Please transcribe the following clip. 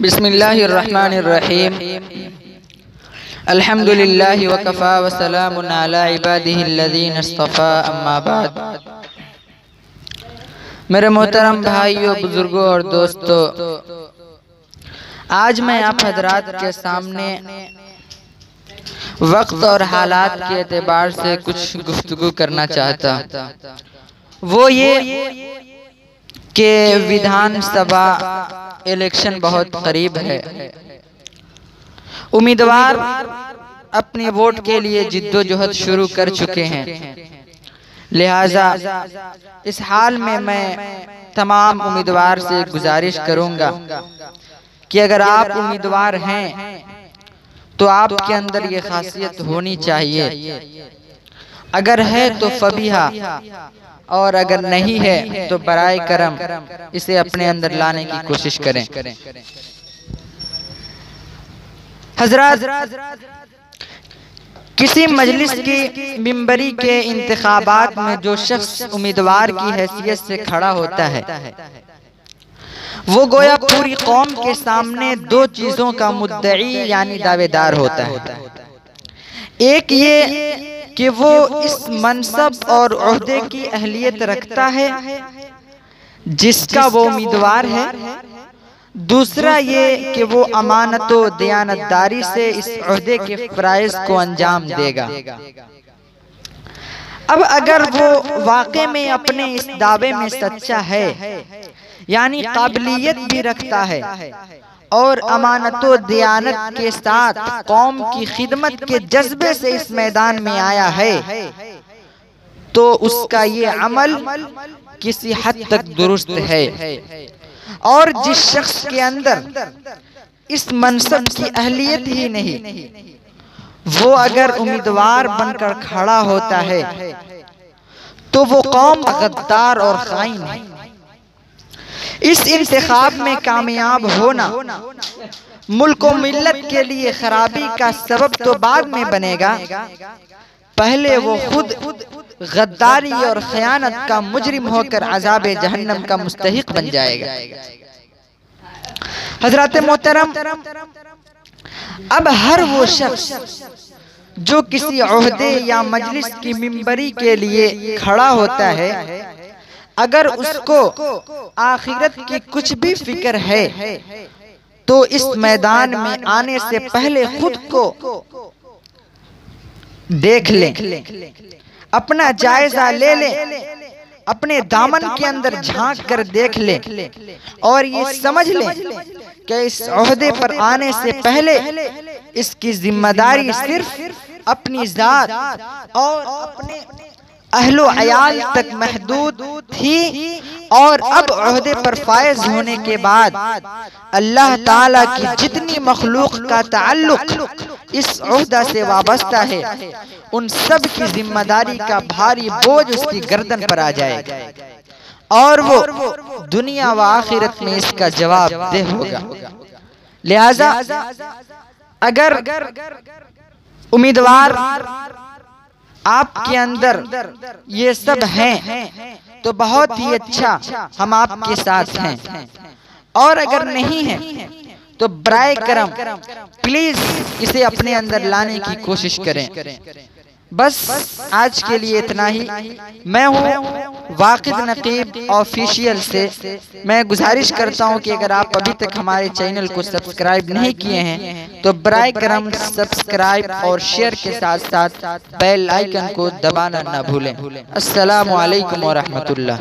बिस्मिल्लाहिर्रहमानिर्रहीम। अल्हम्दुलिल्लाहि वकफ़ा वसलामुन अला इबादिहिल्लज़ीना इस्तफ़ा, अम्मा बाद। मेरे मोहतरम भाइयों, बुजुर्गों और दोस्तों, आज मैं आप हजरात के सामने वक्त और हालात के एतबार से कुछ गुफ्तगू करना चाहता। वो ये कि विधानसभा इलेक्शन बहुत करीब है। उम्मीदवार अपने वोट के लिए जिद्दोजहद शुरू कर चुके हैं। लिहाजा इस हाल में मैं तमाम उम्मीदवार से गुजारिश करूंगा कि अगर आप उम्मीदवार हैं तो आपके अंदर ये खासियत होनी चाहिए। अगर है तो फबीहा, और अगर नहीं है तो बराए करम इसे अपने अंदर लाने की कोशिश करें। हजरात, किसी मजलिस की मिंबरी के इंतखाबात में जो शख्स उम्मीदवार की हैसियत से खड़ा होता है, वो गोया पूरी कौम के सामने दो चीजों का मुद्दई यानी दावेदार होता है। एक ये कि वो इस मनसब और ओहदे की अहलियत रखता है जिसका वो उम्मीदवार है। दूसरा ये कि वो अमानत व दयानतदारी से इस ओहदे के फराइज को अंजाम देगा। अब अगर वो वाकई में अपने इस दावे में सच्चा है, यानी काबिलियत भी रखता है और अमानत व दयानत के साथ कौम की खिदमत के जज्बे से इस मैदान में आया है, तो उसका ये अमल किसी हद तक दुरुस्त है। और जिस शख्स के अंदर इस मनसब की अहलियत ही नहीं, वो अगर उम्मीदवार बनकर खड़ा होता है तो वो कौम गद्दार और खाइन है। इस इंतखाब में कामयाब होना मुल्क व मिल्लत के लिए खराबी का सबब तो बाद में बनेगा, पहले वो खुद गद्दारी और खयानत का मुजरिम होकर अज़ाब जहन्नम का मुस्तहिक बन जाएगा। हजरत मोहतरम, अब हर वो शख्स जो किसी ओहदे या मजलिस की मिंबरी के लिए खड़ा होता है, अगर उसको आखिरत की कुछ भी फिक्र है तो इस मैदान में आने से पहले खुद को देख ले, अपना जायजा ले ले, अपने दामन के अंदर झांक कर देख ले और ये समझ ले कि इस ओहदे पर आने से पहले इसकी जिम्मेदारी सिर्फ अपनी जात और अपने अहलो अयाल तक महदूद थी, और अब ओहदे पर फायज होने के बाद अल्लाह ताला की जितनी मखलूक का ताल्लुक इस ओहदा से वाबस्ता है, उन सब की जिम्मेदारी का भारी बोझ उसकी गर्दन पर आ जाएगा और वो दुनिया व आखिरत में इसका जवाबदेह होगा। लिहाजा अगर उम्मीदवार आपके अंदर ये सब हैं तो बहुत ही अच्छा, हम आपके साथ हैं। और अगर नहीं है तो बराए करम प्लीज इसे अपने अंदर लाने की कोशिश करें। बस आज के लिए इतना ही। मैं हूँ वाकिद नकीब ऑफिशियल से। मैं गुजारिश करता हूँ कि अगर आप अभी तक हमारे चैनल को सब्सक्राइब नहीं किए हैं तो बराए करम सब्सक्राइब और शेयर के साथ साथ बेल आइकन को दबाना ना भूलें। अस्सलामु अलैकुम व रहमतुल्लाह।